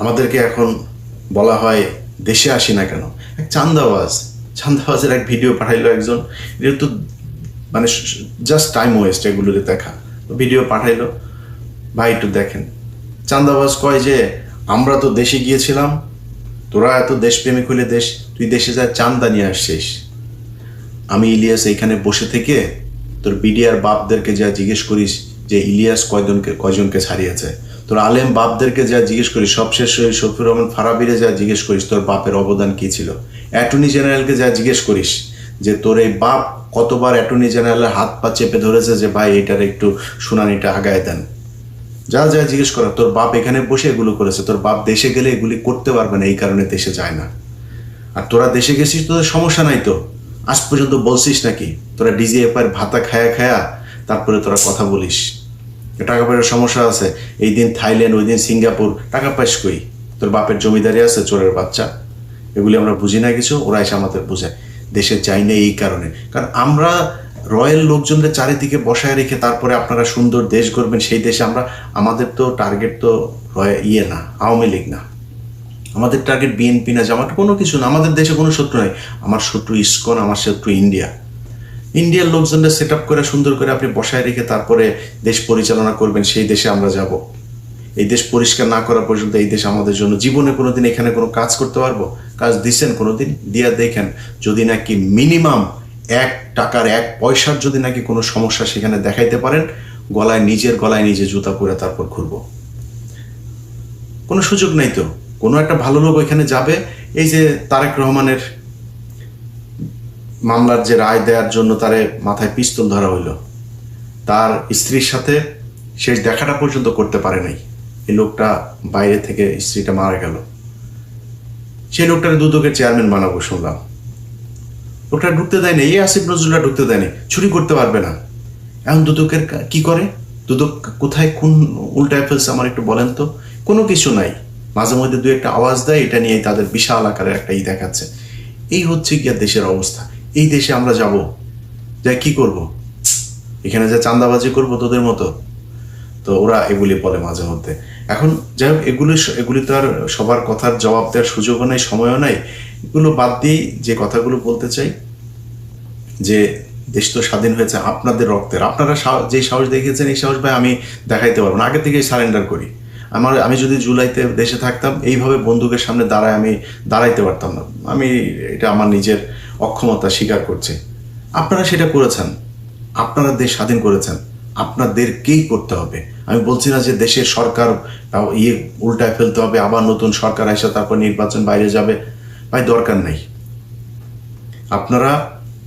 আমাদেরকে এখন বলা হয় দেশে আসি না কেন। এক চান্দাবাজের এক ভিডিও পাঠাইলো একজন, এটা তো মানে জাস্ট টাইম ওয়েস্ট এগুলোতে দেখা। ভিডিও পাঠাইলো, ভাই একটু দেখেন। চান্দাবাজ কয় যে আমরা তো দেশে গিয়েছিলাম, তোরা এত দেশপ্রেমিক হইলে তুই দেশে যা চান্দা নিয়ে আসছিস। আমি ইলিয়াস এইখানে বসে থেকে তোর বিডিআর বাপদেরকে যা জিজ্ঞেস করিস যে ইলিয়াস কয়জনকে ছাড়িয়েছে, তোর আলেম বাপদেরকে যা জিজ্ঞেস করিস, সবশেষ শফিউর রহমান ফারাবিরে যা জিজ্ঞেস করিস তোর বাপের অবদান কি ছিল, অ্যাটর্নি জেনারেলকে যা জিজ্ঞেস করিস যে তোর এই বাপ কতবার অ্যাটর্নি জেনারেলের হাত পা চেপে ধরেছে যে ভাই এটার একটু শুনানিটা আগায় দেন, যা যা জিজ্ঞেস করা। তোর বাপ এখানে বসে এগুলো করেছে, তোর বাপ দেশে গেলে এগুলি করতে পারবে না, এই কারণে দেশে যায় না। আর তোরা দেশে গেছিস, তোদের সমস্যা নাই তো, আজ পর্যন্ত বলছিস নাকি তোরা ডিজিএফআই ভাতা খায়া খায়া তারপরে তোরা কথা বলিস টাকা পয়সার সমস্যা আছে, এই দিন থাইল্যান্ড ওই দিন সিঙ্গাপুর, টাকা পাইস কই? তোর বাপের জমিদারি আছে, চোরের বাচ্চা। এগুলি আমরা বুঝি না কিছু, ওরা এসে আমাদের বোঝায়। দেশে যাই না এই কারণে, কারণ আমরা রয়্যাল লোকজনদের চারিদিকে বসায় রেখে তারপরে আপনারা সুন্দর দেশ গড়বেন, সেই দেশে আমাদের তো টার্গেট তো না আওয়ামী লীগ না, আমাদের টার্গেট বিএনপি না, জামাত, কোনো কিছু না। আমাদের দেশে কোনো শত্রু নাই, আমার শত্রু ইসকন, আমার শত্রু ইন্ডিয়ার লোকজনদের সেট আপ করে সুন্দর করে আপনি বসায় রেখে তারপরে দেশ পরিচালনা করবেন, সেই দেশে আমরা যাব। এই দেশ পরিষ্কার না করা পর্যন্ত এই দেশ আমাদের জন্য জীবনে কোনোদিন এখানে কোনো কাজ করতে পারবো? কাজ দিচ্ছেন কোনোদিন? দিয়া দেখেন, যদি নাকি মিনিমাম 1 টাকার 1 পয়সার যদি নাকি কোনো সমস্যা সেখানে দেখাইতে পারেন, নিজের গলায় নিজে জুতা পরে তারপর ঘুরবো। কোনো সুযোগ নাই তো। কোনো একটা ভালো লোক ওইখানে যাবে, এই যে তারেক রহমানের মামলার যে রায় দেওয়ার জন্য তারে মাথায় পিস্তল ধরা হইল, তার স্ত্রীর সাথে শেষ দেখাটা পর্যন্ত করতে পারে নাই। এই লোকটা বাইরে থেকে, স্ত্রীটা মারা গেল, সেই লোকটাকে দুদকের চেয়ারম্যান বানাবো শুনলাম। লোকটা ঢুকতে দেয়নি, এই আসিফ নজরুলরা ঢুকতে দেয়নি, চুরি করতে পারবে না। এখন দুদকের কি করে? দুদক কোথায় কোন উল্টায় ফেলছে আমার একটু বলেন তো? কোনো কিছু নাই, মাঝে মধ্যে দু একটা আওয়াজ দেয়, এটা নিয়ে তাদের বিশাল আকারের একটা দেখাচ্ছে। এই হচ্ছে গিয়া দেশের অবস্থা। এই দেশে আমরা যাব, যাই কি করব? এখানে যা চাঁদাবাজি করব তোদের মতো? তো ওরা এগুলি বলে মাঝে মধ্যে। এখন যাই হোক, এগুলি তো আর সবার কথার জবাব দেওয়ার সুযোগও নাই, সময়ও নাই। এগুলো বাদ দিয়েই যে কথাগুলো বলতে চাই, যে দেশ তো স্বাধীন হয়েছে আপনাদের রক্তের। আপনারা যে সাহস দেখিয়েছেন, এই সাহস ভাই আমি দেখাইতে পারবো না, আগে থেকেই সারেন্ডার করি। আমি যদি জুলাইতে দেশে থাকতাম, এইভাবে বন্দুকের সামনে আমি দাঁড়াইতে পারতাম না। এটা আমার নিজের অক্ষমতা স্বীকার করছি। আপনারা সেটা করেছেন, আপনারা দেশ স্বাধীন করেছেন, আপনাদেরকেই করতে হবে। আমি বলছি না যে দেশের সরকার উল্টায় ফেলতে হবে, আবার নতুন সরকার আসে তারপর নির্বাচন বাইরে যাবে, ভাই দরকার নাই। আপনারা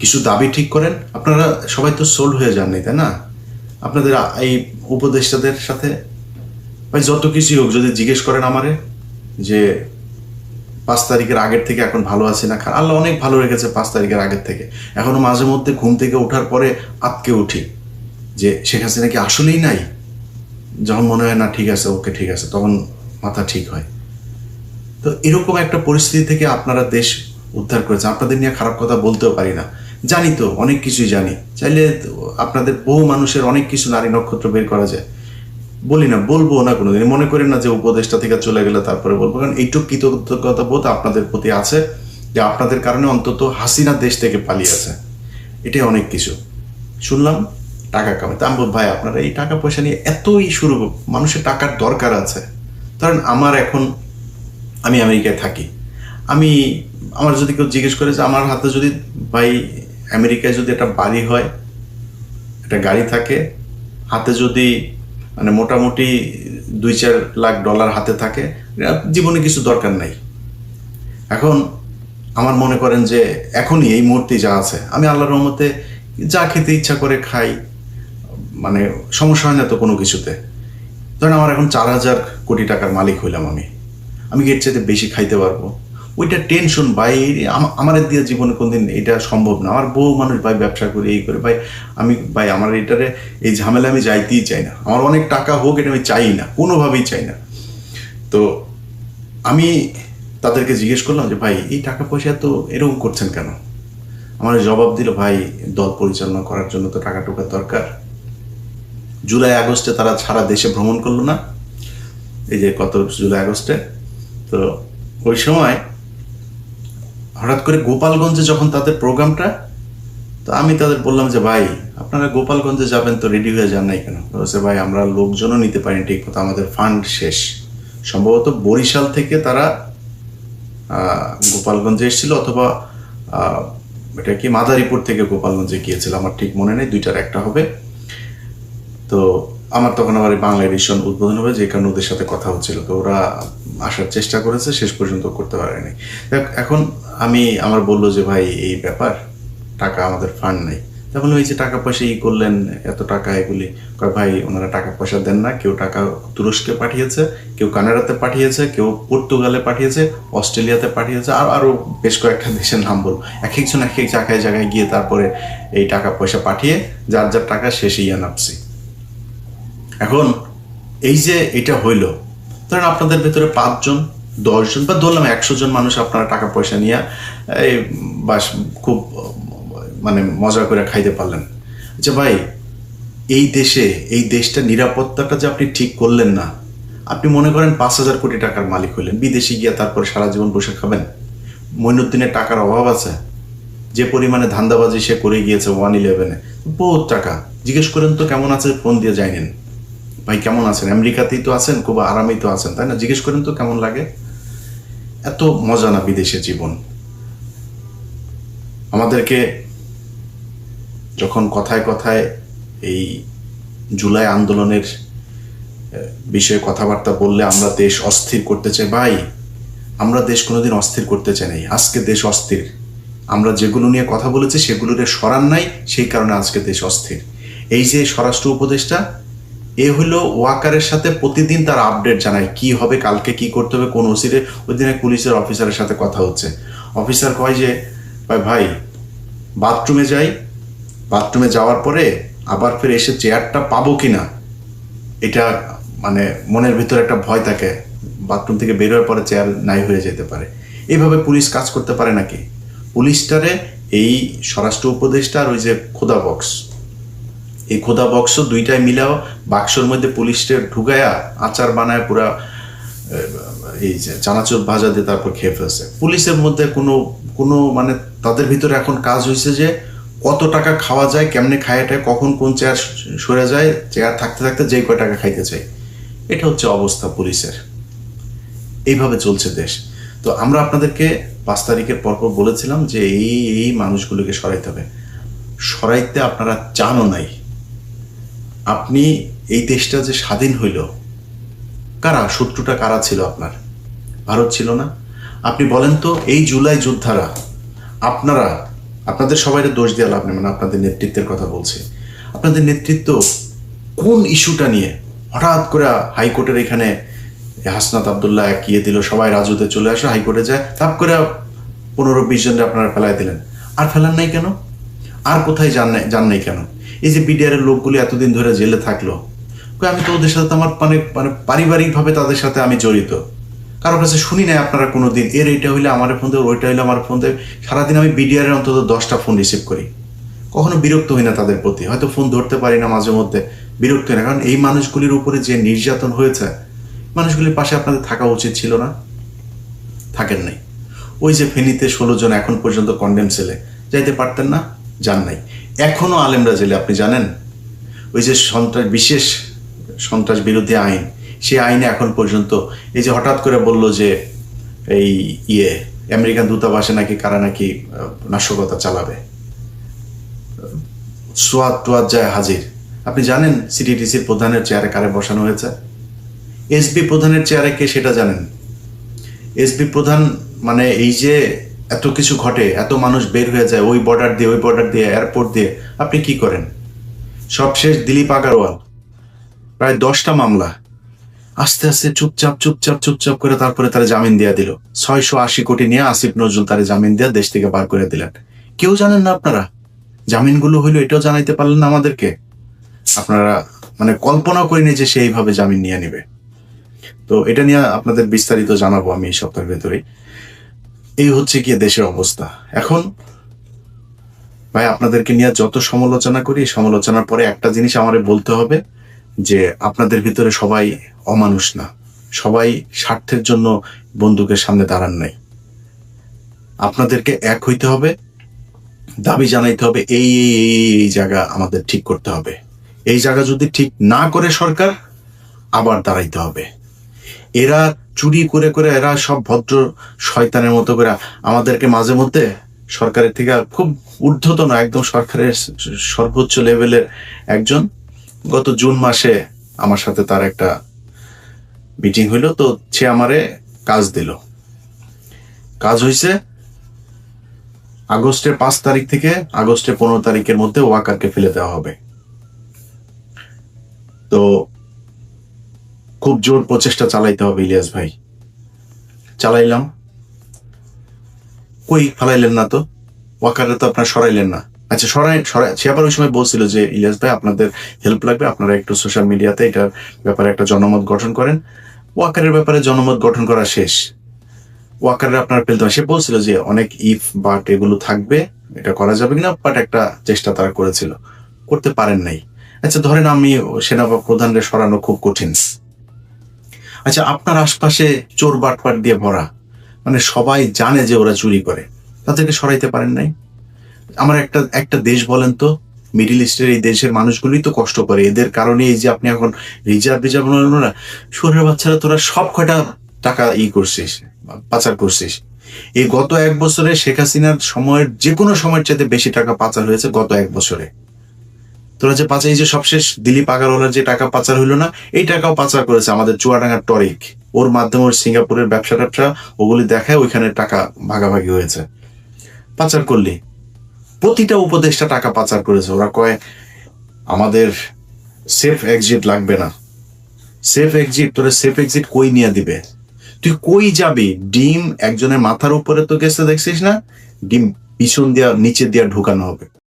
কিছু দাবি ঠিক করেন। আপনারা সবাই তো সোল্ড হয়ে যাননি, তাই না? আপনাদের এই উপদেষ্টাদের সাথে ভাই যত কিছুই হোক, যদি জিজ্ঞেস করেন আমারে যে 5 তারিখের আগের থেকে এখন ভালো আছি না, আল্লাহ অনেক ভালো রেখেছে 5 তারিখের আগের থেকে। এখনো মাঝে মধ্যে ঘুম থেকে ওঠার পরে আটকে উঠি যে শেখ হাসিনা কি আসলেই নাই। যখন মনে হয় না ঠিক আছে, ওকে ঠিক আছে, তখন মাথা ঠিক হয়। তো এরকম একটা পরিস্থিতি থেকে আপনারা দেশ উদ্ধার করেছেন। আপনাদের নিয়ে খারাপ কথা বলতেও পারি না, জানি তো অনেক কিছুই জানি। চাইলে আপনাদের বহু মানুষের অনেক কিছু নারী নক্ষত্র বের করা যায়, বলি না, বলবো না কোনোদিন। মনে করেন না যে উপদেশটা থেকে চলে গেলে তারপরে বলবো, কারণ এইটুকু কৃতজ্ঞতা বোধ আপনাদের প্রতি আছে যে আপনাদের কারণে অন্তত হাসিনা দেশ থেকে পালিয়েছে। এটাই অনেক কিছু। শুনলাম টাকা কামাতে, আমি ভাই আপনারা এই টাকা পয়সা নিয়ে এতই শুরু, মানুষের টাকার দরকার আছে। কারণ আমি আমেরিকায় থাকি, আমার যদি কেউ জিজ্ঞেস করে যে আমার হাতে যদি ভাই আমেরিকায় যদি একটা বাড়ি হয়, একটা গাড়ি থাকে, হাতে যদি মানে মোটামুটি 2-4 লাখ ডলার হাতে থাকে, জীবনে কিছু দরকার নাই। এখন আমার মনে করেন যে এখনই এই মুহূর্তে যা আছে, আমি আল্লাহর রহমতে যা খেতে ইচ্ছা করে খাই, মানে সমস্যা হয় না তো কোনো কিছুতে। ধরেন আমার এখন 4,000 কোটি টাকার মালিক হইলাম, আমি এর চাইতে বেশি খাইতে পারবো। ওইটা টেনশন ভাই, আমার দিয়ে জীবনে কোনদিন এটা সম্ভব না। আমার বহু মানুষ ভাই ব্যবসা করে এই করে, ভাই আমার এটারে এই ঝামেলা আমি যাইতেই চাই না। আমার অনেক টাকা হোক, এটা আমি চাই না, কোনোভাবেই চাই না। তো আমি তাদেরকে জিজ্ঞেস করলাম যে ভাই এই টাকা পয়সা তো এরকম করছেন কেন? আমার জবাব দিল, ভাই দল পরিচালনা করার জন্য তো টাকা টুকার দরকার। জুলাই আগস্টে তারা সারা দেশে ভ্রমণ করলো না? এই যে গত জুলাই আগস্টে তো ওই সময় হঠাৎ করে গোপালগঞ্জে যখন তাদের প্রোগ্রামটা, তো আমি তাদের বললাম যে ভাই আপনারা গোপালগঞ্জে যাবেন তো রেডি হয়ে যান নাই কেন? বলছে ভাই আমরা লোকজনও নিতে পারিনি ঠিক মতো, আমাদের ফান্ড শেষ। সম্ভবত বরিশাল থেকে তারা গোপালগঞ্জে এসেছিল, অথবা এটা কি মাদারীপুর থেকে গোপালগঞ্জে গিয়েছিল, আমার ঠিক মনে নেই, দুইটার একটা হবে। তো আমার তখন আবার বাংলা এডিশন উদ্বোধন হবে, যে কারণে ওদের সাথে কথা হচ্ছিল। তো ওরা আসার চেষ্টা করেছে, শেষ পর্যন্ত করতে পারেনি। এখন আমার বললো যে ভাই এই ব্যাপার, টাকা আমাদের ফান্ড নেই। তখন ওই যে টাকা পয়সা করলেন, এত টাকা এগুলি, ভাই ওনারা টাকা পয়সা দেন না। কেউ টাকা তুরস্কে পাঠিয়েছে, কেউ কানাডাতে পাঠিয়েছে, কেউ পর্তুগালে পাঠিয়েছে, অস্ট্রেলিয়াতে পাঠিয়েছে, আর আরও বেশ কয়েকটা দেশের নাম বলবো। এক একজন এক এক জায়গায় জায়গায় গিয়ে তারপরে এই টাকা পয়সা পাঠিয়ে যার যার টাকা শেষেই নামছি। এখন এই যে এটা হইল, ধরেন আপনাদের ভেতরে 5 জন 10 জন বা ধরলাম 100 জন মানুষ আপনারা টাকা পয়সা নিয়ে এই বাস খুব মানে মজা করে খাইতে পারলেন। আচ্ছা ভাই, এই দেশটা নিরাপত্তাটা যে আপনি ঠিক করলেন না, আপনি মনে করেন 5,000 কোটি টাকার মালিক হইলেন, বিদেশে গিয়ে তারপরে সারা জীবন বসে খাবেন? মইনুদ্দিনের টাকার অভাব আছে? যে পরিমাণে ধান্দাবাজি সে করে গিয়েছে 111-এ, বহুত টাকা। জিজ্ঞেস করেন তো কেমন আছে, ফোন দিয়ে যাইনেন ভাই কেমন আছেন, আমেরিকাতেই তো আছেন, খুব আরামেই তো আছেন, তাই না? জিজ্ঞেস করেন তো কেমন লাগে। এত মজা না বিদেশে জীবন। আমাদেরকে যখন কথায় কথায় এই জুলাই আন্দোলনের বিষয়ে কথাবার্তা বললে আমরা দেশ অস্থির করতে চাই, ভাই আমরা দেশ কোনোদিন অস্থির করতে চাই নাই। আজকে দেশ অস্থির। আমরা যেগুলো নিয়ে কথা বলেছি সেগুলোর সরান নাই, সেই কারণে আজকে দেশ অস্থির। এই যে স্বরাষ্ট্র উপদেষ্টা, এ হলো ওয়াকারের সাথে প্রতিদিন তার আপডেট জানায়, কি হবে কালকে, কি করতে হবে, কোন ওসিরে। ওই দিন এক পুলিশের অফিসারের সাথে কথা হচ্ছে, অফিসার কয় যে ভাই বাথরুমে যাই, বাথরুমে যাওয়ার পরে আবার ফিরে এসে চেয়ারটা পাবো কিনা, এটা মানে মনের ভিতরে একটা ভয় থাকে, বাথরুম থেকে বের হওয়ার পরে চেয়ার নাই হয়ে যেতে পারে। এইভাবে পুলিশ কাজ করতে পারে নাকি? পুলিশটারে এই স্বরাষ্ট্র উপদেষ্টা আর ওই যে খোদা বক্স, এই খোদা বক্স দুইটাই মিলাও বাক্সর মধ্যে পুলিশটা ঢুকায়া আচার বানায় পুরা এই যে চানাচুর ভাজা দিয়ে তারপর খেয়ে ফেলছে। পুলিশের মধ্যে কোনো মানে তাদের ভিতরে এখন কাজ হয়েছে যে কত টাকা খাওয়া যায়, কেমনে খায়াটায়, কখন কোন চেয়ার সরে যায়, চেয়ার থাকতে থাকতে যেই কয় টাকা খাইতে চাই। এটা হচ্ছে অবস্থা পুলিশের। এইভাবে চলছে দেশ। তো আমরা আপনাদেরকে 5 তারিখের পরপর বলেছিলাম যে এই মানুষগুলোকে সরাইতে হবে। সরাইতে আপনারা চানও নাই। আপনি এই দেশটা যে স্বাধীন হইল, কারা শত্রুটা কারা ছিল আপনার? ভারত ছিল না? আপনি বলেন তো, এই জুলাই যোদ্ধারা, আপনাদের সবাইকে দোষ দেওয়া লাভ নেই, মানে আপনাদের নেতৃত্বের কথা বলছি। আপনাদের নেতৃত্ব কোন ইস্যুটা নিয়ে হঠাৎ করে হাইকোর্টের এখানে হাসনাত আবদুল্লাহ কিয়ে দিল, সবাই রাজুতে চলে আসে, হাইকোর্টে যায়, তাপ করে 15-20 জনকে আপনারা ফেলাই দিলেন। আর ফেলান নাই কেন? আর কোথায় যান নাই কেন? এই যে বিডিআরের লোকগুলি এতদিন ধরে জেলে থাকলো, আমি তো ওদের সাথে আমার মানে পারিবারিকভাবে তাদের সাথে আমি জড়িত, কারোর কাছে শুনি নাই আপনারা কোনো দিন এর এইটা হইলে আমার ফোন দেবে, ওইটা হইলে আমার ফোন দেবে। সারাদিন আমি বিডিআরের অন্তত 10টা ফোন রিসিভ করি, কখনো বিরক্ত হই না তাদের প্রতি। হয়তো ফোন ধরতে পারি না মাঝে মধ্যে, বিরক্ত হই না, কারণ এই মানুষগুলির উপরে যে নির্যাতন হয়েছে, মানুষগুলির পাশে আপনাদের থাকা উচিত ছিল না? থাকেন নাই। ওই যে ফেনীতে 16 জন এখন পর্যন্ত কন্ডেম সেলে, যাইতে পারতেন না? যান নাই। এখনো আলেমরা জেলে, আপনি জানেন? ওই যে বিশেষ সন্ত্রাস বিরোধী আইন, সেই আইনে এখন পর্যন্ত এই যে হঠাৎ করে বলল যে এই আমেরিকান দূতাবাসে নাকি কারা নাকি নাশকতা চালাবে, সোয়াদ টোয়াদ যায় হাজির। আপনি জানেন সিটিটিসির প্রধানের চেয়ারে কারে বসানো হয়েছে? এসবি প্রধানের চেয়ারে কে সেটা জানেন? এসবি প্রধান মানে এই যে এত কিছু ঘটে, এত মানুষ বের হয়ে যায় ওই বর্ডার দিয়ে এয়ারপোর্ট দিয়ে, আপনি কি করেন? সবশেষ দিলীপ আগারওয়াল প্রায় 10টা মামলা, আস্তে আস্তে চুপচাপ করে তারপরে তারা জামিন দিয়ে দিল। 680 কোটি নিয়ে আসিফ নজরুল তারে জামিন দিয়ে দেশ থেকে বার করে দিলেন। কেউ জানেন না আপনারা জামিনগুলো হইলো, এটাও জানাইতে পারলেন না আমাদেরকে। আপনারা মানে কল্পনাও করিনি যে সে এইভাবে জামিন নিয়ে নিবে। তো এটা নিয়ে আপনাদের বিস্তারিত জানাবো আমি এই সপ্তাহের ভেতরেই। এই হচ্ছে গিয়ে দেশের অবস্থা এখন। ভাই আপনাদেরকে নিয়ে যত সমালোচনা করি, সমালোচনার পরে একটা জিনিস আমারে বলতে হবে যে আপনাদের ভিতরে সবাই অমানুষ না, সবাই স্বার্থের জন্য বন্দুকের সামনে দাঁড়ান নাই। আপনাদেরকে এক হইতে হবে, দাবি জানাইতে হবে, এই এই এই এই জায়গা আমাদের ঠিক করতে হবে। এই জায়গা যদি ঠিক না করে সরকার, আবার দাঁড়াইতে হবে। এরা চুরি করে করে, এরা সব ভদ্র শয়তানের মতো করে আমাদেরকে মাঝে মধ্যে সরকারের থেকে খুব ঊর্ধ্বতন, একদম সরকারের সর্বোচ্চ লেভেলের একজন, গত জুন মাসে আমার সাথে তার একটা মিটিং হইলো, তো সে আমারে কাজ দিল। কাজ হয়েছে আগস্টের 5 তারিখ থেকে আগস্টের 15 তারিখের মধ্যে ওয়াকারকে ফেলে দেওয়া হবে। তো খুব জোর প্রচেষ্টা চালাইতে হবে ইলিয়াস ভাই। চালাইলাম, কই ফালাইলেন না তো, ওয়াকারে তো আপনার সরাইলেন না। আচ্ছা সরাই, সে আবার ওই সময় বলছিল যে ইলিয়াস ভাই আপনাদের হেল্প লাগবে, আপনারা একটু সোশ্যাল মিডিয়াতে এটার ব্যাপারে একটা জনমত গঠন করেন। ওয়াকারের ব্যাপারে জনমত গঠন করা শেষ, ওয়াকারে আপনার ফেলতে হয়। সে বলছিল যে অনেক ইফ বাট এগুলো থাকবে, এটা করা যাবে কিনা, বাট একটা চেষ্টা তারা করেছিল, করতে পারেন নাই। আচ্ছা ধরেন আমি সেনা প্রধানরে সরানো খুব কঠিন। আচ্ছা আপনার আশপাশে চোর বাটপাট দিয়ে ভরা, মানে সবাই জানে যে ওরা চুরি করে, তাদেরকে সরাইতে পারেন নাই। আমার একটা দেশ বলেন তো, মিডিল ইস্টের এই দেশের মানুষগুলোই তো কষ্ট করে, এদের কারণে এই যে আপনি এখন রিজার্ভ না, শহরের বাচ্চারা তোরা সব কয়টা টাকা করছিস, পাচার করছিস। এই গত 1 বছরে শেখ হাসিনার সময়ের যে কোনো সময়ের চাইতে বেশি টাকা পাচার হয়েছে গত 1 বছরে। তোরা যে পাচার, এই যে সবশেষ দিলীপ আগারওয়ালার যে টাকা পাচার হইলো না, এই টাকাও পাচার করেছে আমাদের চুয়াডাঙ্গার টরিক, ওর মাধ্যমে ওর সিঙ্গাপুরের ব্যবসা ওগুলি দেখায়, ওইখানে টাকা ভাগাভাগি হয়েছে। পাচার করলি, প্রতিটা উপদেষ্টা টাকা পাচার করেছে। ওরা কয় আমাদের সেফ এক্সিট লাগবে না, সেফ এক্সিট, তোরা সেফ এক্সিট কই নিয়ে দিবে, তুই কই যাবি? ডিম একজনের মাথার উপরে তো গেছে, দেখছিস না, ডিম পিছন দিয়া নিচে দিয়া ঢুকানো হবে।